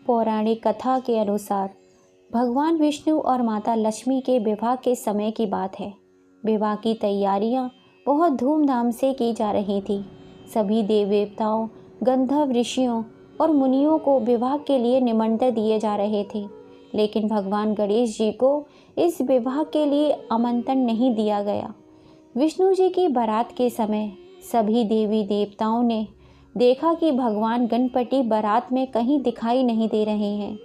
पौराणिक कथा के अनुसार भगवान विष्णु और माता लक्ष्मी के विवाह के समय की बात है। विवाह की तैयारियां बहुत धूमधाम से की जा रही थी। सभी देव देवताओं, गंधर्व ऋषियों और मुनियों को विवाह के लिए निमंत्रण दिए जा रहे थे, लेकिन भगवान गणेश जी को इस विवाह के लिए आमंत्रण नहीं दिया गया। विष्णु जी की बारात के समय सभी देवी देवताओं ने देखा कि भगवान गणपति बारात में कहीं दिखाई नहीं दे रहे हैं।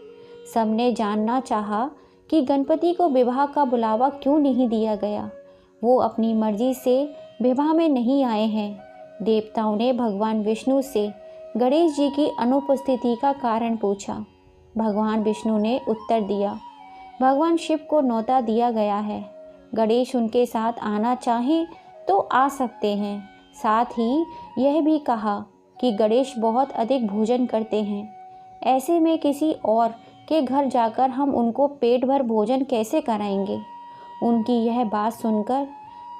सबने जानना चाहा कि गणपति को विवाह का बुलावा क्यों नहीं दिया गया। वो अपनी मर्जी से विवाह में नहीं आए हैं। देवताओं ने भगवान विष्णु से गणेश जी की अनुपस्थिति का कारण पूछा। भगवान विष्णु ने उत्तर दिया, भगवान शिव को न्योता दिया गया है। गणेश उनके साथ आना चाहें तो आ सकते हैं। साथ ही यह भी कहा कि गणेश बहुत अधिक भोजन करते हैं, ऐसे में किसी और के घर जाकर हम उनको पेट भर भोजन कैसे कराएंगे। उनकी यह बात सुनकर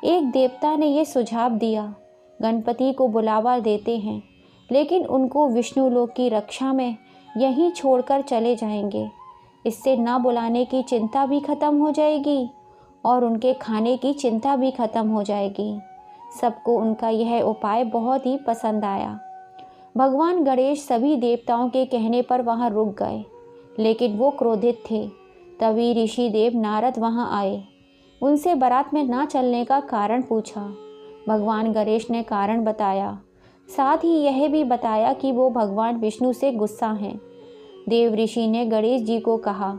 एक देवता ने यह सुझाव दिया, गणपति को बुलावा देते हैं, लेकिन उनको विष्णु लोक की रक्षा में यहीं छोड़कर चले जाएंगे। इससे न बुलाने की चिंता भी खत्म हो जाएगी और उनके खाने की चिंता भी खत्म हो जाएगी। सबको उनका यह उपाय बहुत ही पसंद आया। भगवान गणेश सभी देवताओं के कहने पर वहां रुक गए, लेकिन वो क्रोधित थे। तभी ऋषि देव नारद वहां आए। उनसे बारात में ना चलने का कारण पूछा। भगवान गणेश ने कारण बताया, साथ ही यह भी बताया कि वो भगवान विष्णु से गुस्सा हैं। देव ऋषि ने गणेश जी को कहा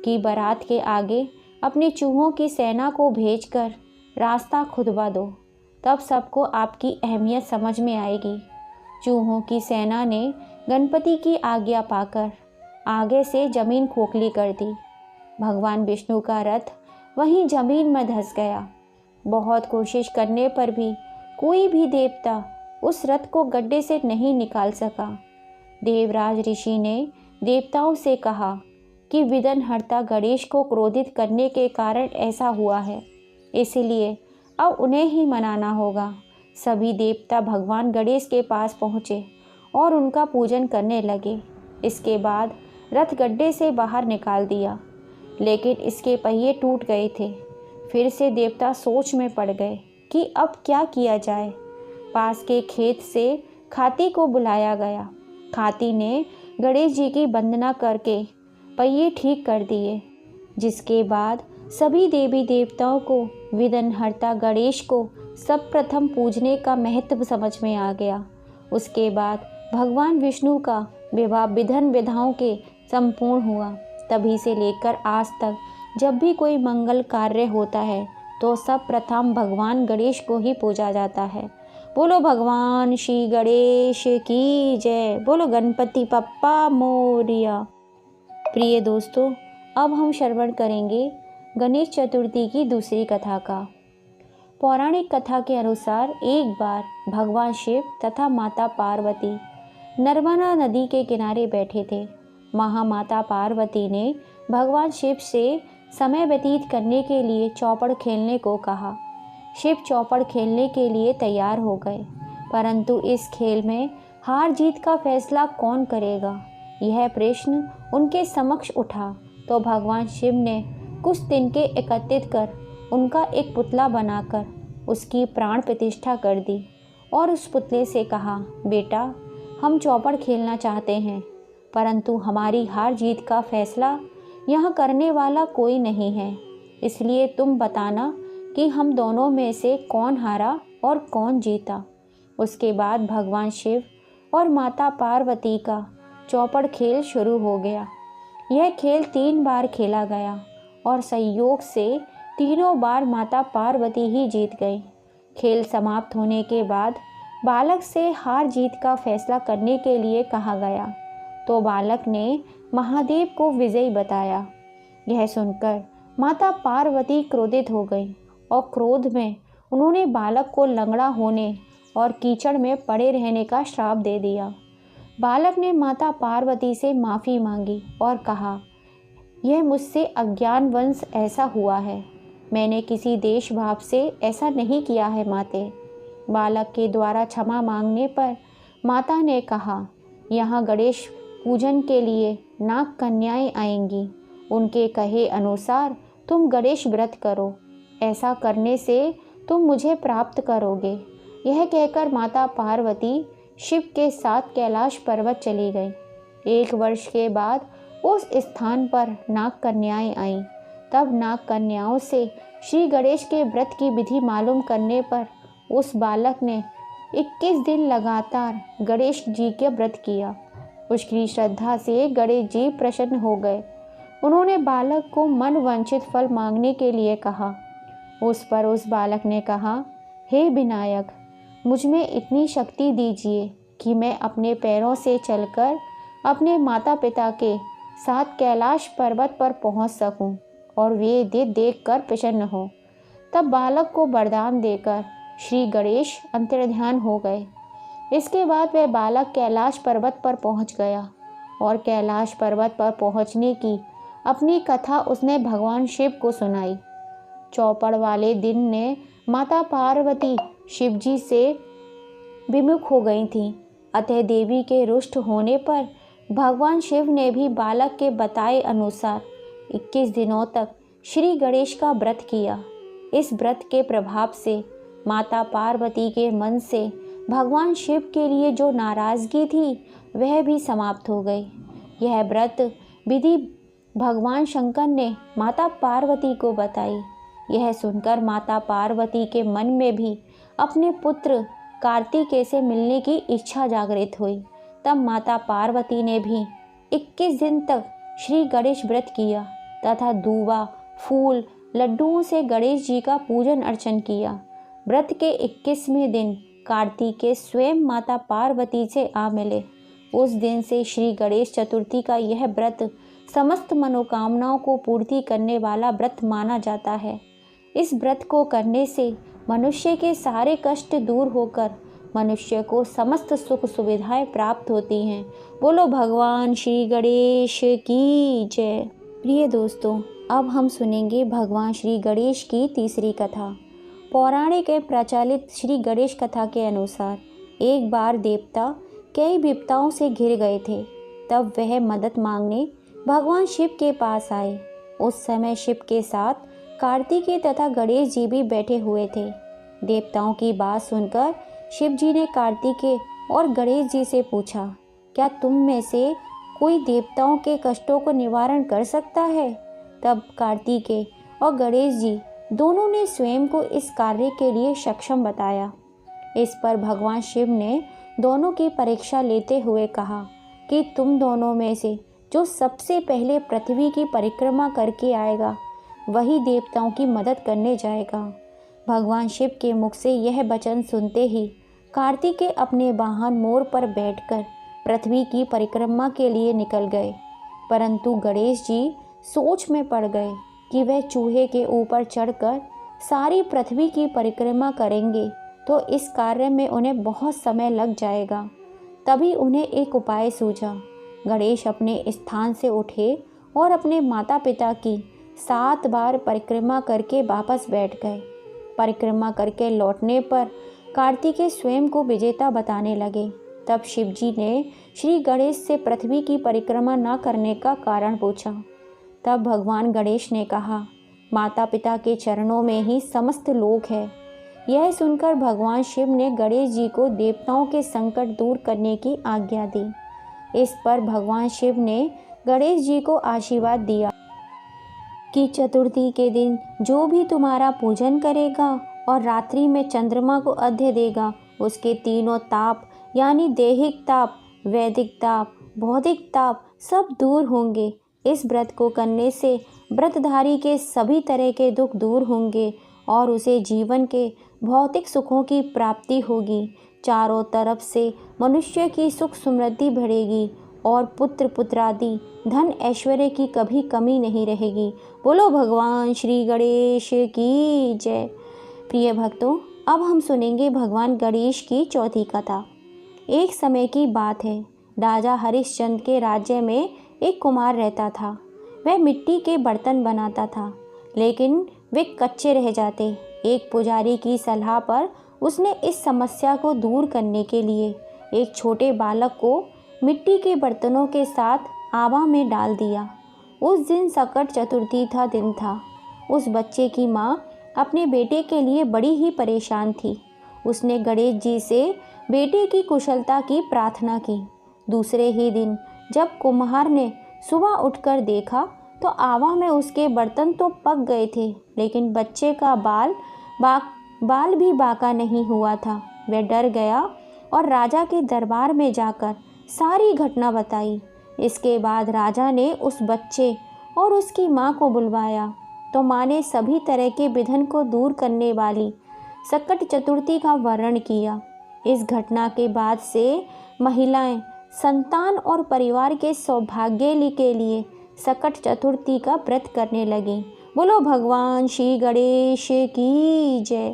कि बारात के आगे अपनी चूहों की सेना को भेजकर रास्ता खुदवा दो, तब सबको आपकी अहमियत समझ में आएगी। चूहों की सेना ने गणपति की आज्ञा पाकर आगे से जमीन खोखली कर दी। भगवान विष्णु का रथ वहीं जमीन में धंस गया। बहुत कोशिश करने पर भी कोई भी देवता उस रथ को गड्ढे से नहीं निकाल सका। देवराज ऋषि ने देवताओं से कहा कि विघ्नहर्ता गणेश को क्रोधित करने के कारण ऐसा हुआ है, इसलिए अब उन्हें ही मनाना होगा। सभी देवता भगवान गणेश के पास पहुँचे और उनका पूजन करने लगे। इसके बाद रथ गड्ढे से बाहर निकाल दिया, लेकिन इसके पहिए टूट गए थे। फिर से देवता सोच में पड़ गए कि अब क्या किया जाए। पास के खेत से खाती को बुलाया गया। खाती ने गणेश जी की वंदना करके पहिए ठीक कर दिए, जिसके बाद सभी देवी देवताओं को विघ्नहर्ता गणेश को सर्वप्रथम पूजने का महत्व समझ में आ गया। उसके बाद भगवान विष्णु का विवाह विधि विधाओं के संपूर्ण हुआ। तभी से लेकर आज तक जब भी कोई मंगल कार्य होता है तो सर्वप्रथम भगवान गणेश को ही पूजा जाता है। बोलो भगवान श्री गणेश की जय। बोलो गणपति बप्पा मोरिया। प्रिय दोस्तों, अब हम श्रवण करेंगे गणेश चतुर्थी की दूसरी कथा का। पौराणिक कथा के अनुसार एक बार भगवान शिव तथा माता पार्वती नर्मदा नदी के किनारे बैठे थे। महामाता पार्वती ने भगवान शिव से समय व्यतीत करने के लिए चौपड़ खेलने को कहा। शिव चौपड़ खेलने के लिए तैयार हो गए, परंतु इस खेल में हार जीत का फैसला कौन करेगा, यह प्रश्न उनके समक्ष उठा। तो भगवान शिव ने कुछ तिनके एकत्रित कर उनका एक पुतला बनाकर उसकी प्राण प्रतिष्ठा कर दी और उस पुतले से कहा, बेटा, हम चौपड़ खेलना चाहते हैं, परंतु हमारी हार जीत का फैसला यहाँ करने वाला कोई नहीं है, इसलिए तुम बताना कि हम दोनों में से कौन हारा और कौन जीता। उसके बाद भगवान शिव और माता पार्वती का चौपड़ खेल शुरू हो गया। यह खेल 3 बार खेला गया और संयोग से तीनों बार माता पार्वती ही जीत गई। खेल समाप्त होने के बाद बालक से हार जीत का फैसला करने के लिए कहा गया, तो बालक ने महादेव को विजयी बताया। यह सुनकर माता पार्वती क्रोधित हो गई और क्रोध में उन्होंने बालक को लंगड़ा होने और कीचड़ में पड़े रहने का श्राप दे दिया। बालक ने माता पार्वती से माफ़ी मांगी और कहा, यह मुझसे अज्ञानवश ऐसा हुआ है, मैंने किसी देश भाव से ऐसा नहीं किया है माते। बालक के द्वारा क्षमा मांगने पर माता ने कहा, यहाँ गणेश पूजन के लिए नाग कन्याएं आएंगी। उनके कहे अनुसार तुम गणेश व्रत करो, ऐसा करने से तुम मुझे प्राप्त करोगे। यह कहकर माता पार्वती शिव के साथ कैलाश पर्वत चली गई। 1 वर्ष के बाद उस स्थान पर नाग कन्याएं आईं। तब नाग कन्याओं से श्री गणेश के व्रत की विधि मालूम करने पर उस बालक ने 21 दिन लगातार गणेश जी के व्रत किया। उसकी श्रद्धा से गणेश जी प्रसन्न हो गए। उन्होंने बालक को मन वांछित फल मांगने के लिए कहा। उस पर उस बालक ने कहा, हे विनायक, मुझ में इतनी शक्ति दीजिए कि मैं अपने पैरों से चलकर अपने माता पिता के साथ कैलाश पर्वत पर पहुंच सकूं और वे देख कर प्रसन्न हो। तब बालक को वरदान देकर श्री गणेश अंतर्ध्यान हो गए। इसके बाद वह बालक कैलाश पर्वत पर पहुंच गया और कैलाश पर्वत पर पहुंचने की अपनी कथा उसने भगवान शिव को सुनाई। चौपड़ वाले दिन ने माता पार्वती शिव जी से विमुख हो गई थीं। अतः देवी के रुष्ट होने पर भगवान शिव ने भी बालक के बताए अनुसार 21 दिनों तक श्री गणेश का व्रत किया। इस व्रत के प्रभाव से माता पार्वती के मन से भगवान शिव के लिए जो नाराज़गी थी वह भी समाप्त हो गई। यह व्रत विधि भगवान शंकर ने माता पार्वती को बताई। यह सुनकर माता पार्वती के मन में भी अपने पुत्र कार्तिकेय से मिलने की इच्छा जागृत हुई। तब माता पार्वती ने भी 21 दिन तक श्री गणेश व्रत किया तथा दूबा, फूल, लड्डुओं से गणेश जी का पूजन अर्चन किया। व्रत के 21वें दिन कार्तिकेय स्वयं माता पार्वती से आ मिले। उस दिन से श्री गणेश चतुर्थी का यह व्रत समस्त मनोकामनाओं को पूर्ति करने वाला व्रत माना जाता है। इस व्रत को करने से मनुष्य के सारे कष्ट दूर होकर मनुष्य को समस्त सुख सुविधाएं प्राप्त होती हैं। बोलो भगवान श्री गणेश की जय। प्रिय दोस्तों, अब हम सुनेंगे भगवान श्री गणेश की तीसरी कथा। पौराणिक एवं प्रचलित श्री गणेश कथा के अनुसार एक बार देवता कई विपदाओं से घिर गए थे। तब वह मदद मांगने भगवान शिव के पास आए। उस समय शिव के साथ कार्तिकेय तथा गणेश जी भी बैठे हुए थे। देवताओं की बात सुनकर शिव जी ने कार्तिकेय और गणेश जी से पूछा, क्या तुम में से कोई देवताओं के कष्टों को निवारण कर सकता है? तब कार्तिकेय और गणेश जी दोनों ने स्वयं को इस कार्य के लिए सक्षम बताया। इस पर भगवान शिव ने दोनों की परीक्षा लेते हुए कहा कि तुम दोनों में से जो सबसे पहले पृथ्वी की परिक्रमा करके आएगा वही देवताओं की मदद करने जाएगा। भगवान शिव के मुख से यह वचन सुनते ही कार्तिकेय अपने वाहन मोर पर बैठकर पृथ्वी की परिक्रमा के लिए निकल गए। परंतु गणेश जी सोच में पड़ गए कि वह चूहे के ऊपर चढ़कर सारी पृथ्वी की परिक्रमा करेंगे तो इस कार्य में उन्हें बहुत समय लग जाएगा। तभी उन्हें एक उपाय सूझा। गणेश अपने स्थान से उठे और अपने माता पिता की 7 बार परिक्रमा करके वापस बैठ गए। परिक्रमा करके लौटने पर कार्तिकेय स्वयं को विजेता बताने लगे। तब शिव जी ने श्री गणेश से पृथ्वी की परिक्रमा न करने का कारण पूछा। तब भगवान गणेश ने कहा, माता पिता के चरणों में ही समस्त लोक है। यह सुनकर भगवान शिव ने गणेश जी को देवताओं के संकट दूर करने की आज्ञा दी। इस पर भगवान शिव ने गणेश जी को आशीर्वाद दिया कि चतुर्थी के दिन जो भी तुम्हारा पूजन करेगा और रात्रि में चंद्रमा को अर्घ्य देगा उसके तीनों ताप यानी दैहिक ताप, वैदिक ताप, भौतिक ताप सब दूर होंगे। इस व्रत को करने से व्रतधारी के सभी तरह के दुख दूर होंगे और उसे जीवन के भौतिक सुखों की प्राप्ति होगी। चारों तरफ से मनुष्य की सुख समृद्धि बढ़ेगी और पुत्र पुत्रादि धन ऐश्वर्य की कभी कमी नहीं रहेगी। बोलो भगवान श्री गणेश की जय। प्रिय भक्तों, अब हम सुनेंगे भगवान गणेश की चौथी कथा। एक समय की बात है, राजा हरिश्चंद्र के राज्य में एक कुमार रहता था। वह मिट्टी के बर्तन बनाता था, लेकिन वे कच्चे रह जाते। एक पुजारी की सलाह पर उसने इस समस्या को दूर करने के लिए एक छोटे बालक को मिट्टी के बर्तनों के साथ आवा में डाल दिया। उस दिन संकट चतुर्थी था दिन था। उस बच्चे की माँ अपने बेटे के लिए बड़ी ही परेशान थी। उसने गणेश जी से बेटे की कुशलता की प्रार्थना की। दूसरे ही दिन जब कुम्हार ने सुबह उठकर देखा तो आवा में उसके बर्तन तो पक गए थे, लेकिन बच्चे का बाल भी बाका नहीं हुआ था। वह डर गया और राजा के दरबार में जाकर सारी घटना बताई। इसके बाद राजा ने उस बच्चे और उसकी माँ को बुलवाया तो माँ ने सभी तरह के विघ्न को दूर करने वाली संकट चतुर्थी का वर्णन किया। इस घटना के बाद से महिलाएं संतान और परिवार के सौभाग्य के लिए संकट चतुर्थी का व्रत करने लगीं। बोलो भगवान श्री गणेश की जय।